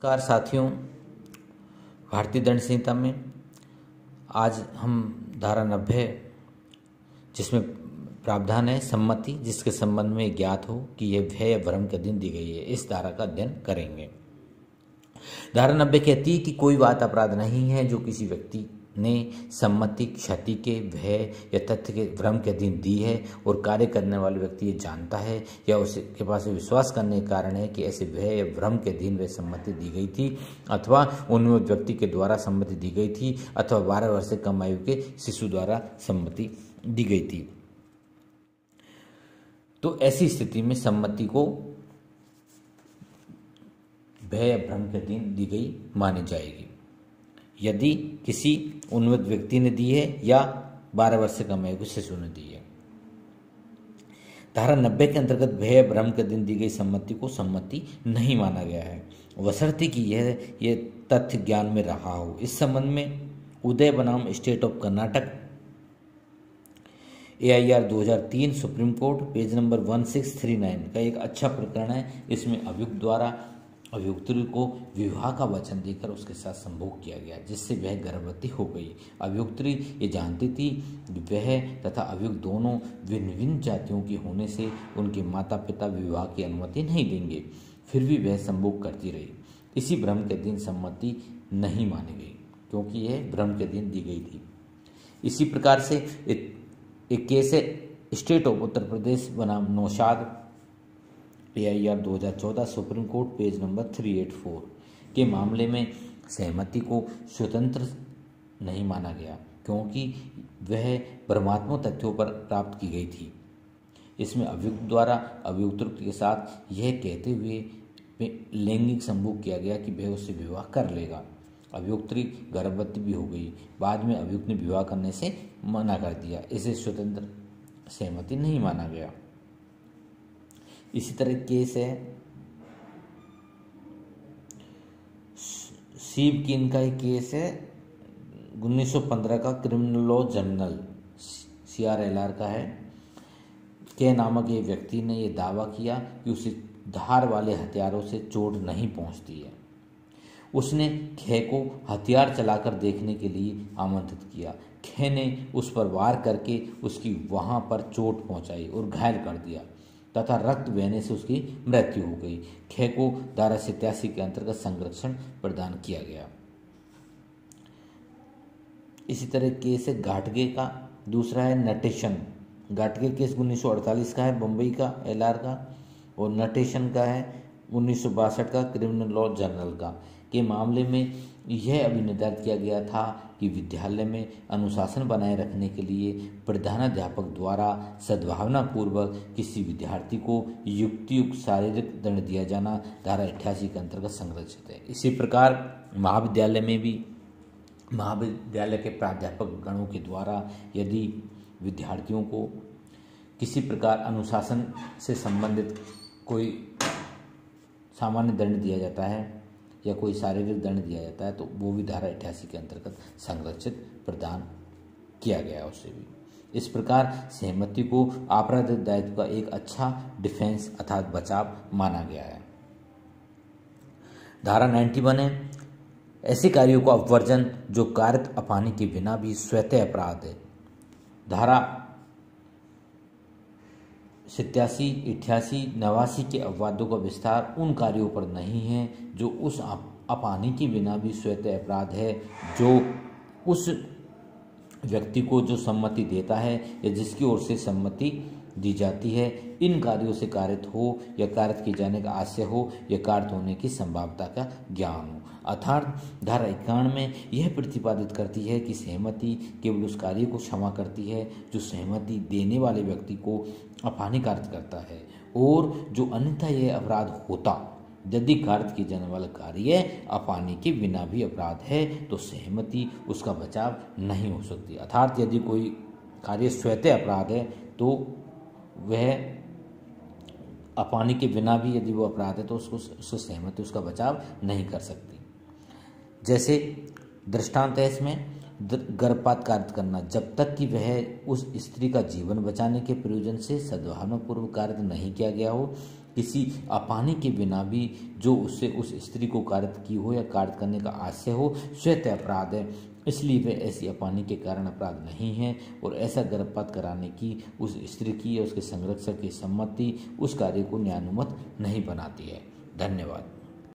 Car साथियों, भारतीय दंड संहिता में आज हम धारा 90 जिसमें प्रावधान है सम्मति, जिसके संबंध में ज्ञात हो कि यह भय या भ्रम के अधीन दी गई है, इस धारा का अध्ययन करेंगे। धारा 90 कहती है कि कोई बात अपराध नहीं है जो किसी व्यक्ति ने सम्मति, क्षति के, भय या तथ्य के भ्रम के अधीन दी है और कार्य करने वाले व्यक्ति ये जानता है या उसके पास विश्वास करने के कारण है कि ऐसे भय या भ्रम के अधीन वह सम्मति दी गई थी अथवा उन व्यक्ति के द्वारा सम्मति दी गई थी अथवा 12 वर्ष से कम आयु के शिशु द्वारा सम्मति दी गई थी। तो ऐसी स्थिति में सम्मति को भय या भ्रम के अधीन दी गई मानी जाएगी यदि किसी उन्मत्त व्यक्ति ने दी है या 12 वर्ष से कम आयु के शिशु ने दी है। धारा 90 के अंतर्गत भय भ्रम के अधीन दी गई सम्मति को सम्मति नहीं माना गया है, बशर्ते कि यह तथ्य ज्ञान में रहा हो। इस संबंध में उदय बनाम state of Karnataka AIR 2003 supreme court page number 1639 का एक अच्छा प्रकरण है। इसमें अभियुक्त द्वारा अभियुक्त्री को विवाह का वचन देकर उसके साथ संभोग किया गया, जिससे वह गर्भवती हो गई। अभियुक्त्री ये जानती थी कि वह तथा अभियुक्त दोनों भिन्न भिन्न जातियों की होने से उनके माता पिता विवाह की अनुमति नहीं देंगे, फिर भी वह संभोग करती रही। इसी भ्रम के अधीन सम्मति नहीं मानी गई क्योंकि यह भ्रम के अधीन दी गई थी। इसी प्रकार से एक केस है स्टेट ऑफ उत्तर प्रदेश बनाम Naushad AIR 2014 supreme court page number 384 के मामले में सहमति को स्वतंत्र नहीं माना गया क्योंकि वह परमात्मा तथ्यों पर प्राप्त की गई थी। इसमें अभियुक्त द्वारा अभियुक्त के साथ यह कहते हुए लैंगिक संभोग किया गया कि वह उससे विवाह कर लेगा। अभियुक्त्री गर्भवती भी हो गई। बाद में अभियुक्त ने विवाह करने से मना कर दिया। इसे स्वतंत्र सहमति नहीं माना गया। इसी तरह केस है सीब की, इनका एक केस है 1915 का क्रिमिनल लॉ जर्नल CRLR का है। के नामक एक व्यक्ति ने यह दावा किया कि उसे धार वाले हथियारों से चोट नहीं पहुंचती है। उसने खे को हथियार चलाकर देखने के लिए आमंत्रित किया। खे ने उस पर वार करके उसकी वहां पर चोट पहुंचाई और घायल कर दिया तथा रक्त बहने से उसकी मृत्यु हो गई। खे को धारा 87 के अंतर्गत संरक्षण प्रदान किया गया। इसी तरह केस है घाटगे का। दूसरा है नटेशन। घाटगे केस 1948 का है, बम्बई का LR का, और नटेशन का है 1962 का क्रिमिनल लॉ जर्नल का। के मामले में यह अभी निर्धारित किया गया था कि विद्यालय में अनुशासन बनाए रखने के लिए प्रधानाध्यापक द्वारा सद्भावना पूर्वक किसी विद्यार्थी को युक्तियुक्त शारीरिक दंड दिया जाना धारा 88 के अंतर्गत संरक्षित है। इसी प्रकार महाविद्यालय में भी महाविद्यालय के प्राध्यापक गणों के द्वारा यदि विद्यार्थियों को किसी प्रकार अनुशासन से संबंधित कोई सामान्य दंड दिया जाता है या कोई शारीरिक दंड दिया जाता है तो वो भी धारा 88 के अंतर्गत संरक्षित प्रदान किया गया उसे भी। इस प्रकार सहमति को आपराधिक दायित्व का एक अच्छा डिफेंस अर्थात बचाव माना गया है। धारा 91 है ऐसे कार्यों का अपवर्जन जो कारित अपानी के बिना भी स्वतः अपराध है। धारा 87, 88, 89 के अपवादों का विस्तार उन कार्यों पर नहीं है जो उस अपानी के बिना भी स्वतः अपराध है, जो उस व्यक्ति को जो सम्मति देता है या जिसकी ओर से सम्मति दी जाती है इन कार्यों से कारित हो या कारित किए जाने का आशय हो या कारित होने की संभावना का ज्ञान हो। अर्थात धारा 91 में यह प्रतिपादित करती है कि सहमति केवल उस कार्य को क्षमा करती है जो सहमति देने वाले व्यक्ति को अपानिकारित करता है, और जो अन्यथा यह अपराध होता यदि कारित किए जाने वाला कार्य अपानी के बिना भी अपराध है तो सहमति उसका बचाव नहीं हो सकती। अर्थात यदि कोई कार्य स्वतः अपराध है तो वह अपानी के बिना भी यदि वो अपराध है तो उसको सहमति उसका बचाव नहीं कर सकती। जैसे दृष्टांत है इसमें गर्भपात कारित करना, जब तक कि वह उस स्त्री का जीवन बचाने के प्रयोजन से सद्भावनापूर्वक कारित नहीं किया गया हो किसी अपानी के बिना भी जो उससे उस स्त्री को कार्य की हो या कार्य करने का आशय हो स्वतः अपराध है। इसलिए वे ऐसी अपानी के कारण अपराध नहीं है और ऐसा गर्भपात कराने की उस स्त्री की या उसके संरक्षक की सम्मति उस कार्य को न्यायानुमत नहीं बनाती है। धन्यवाद।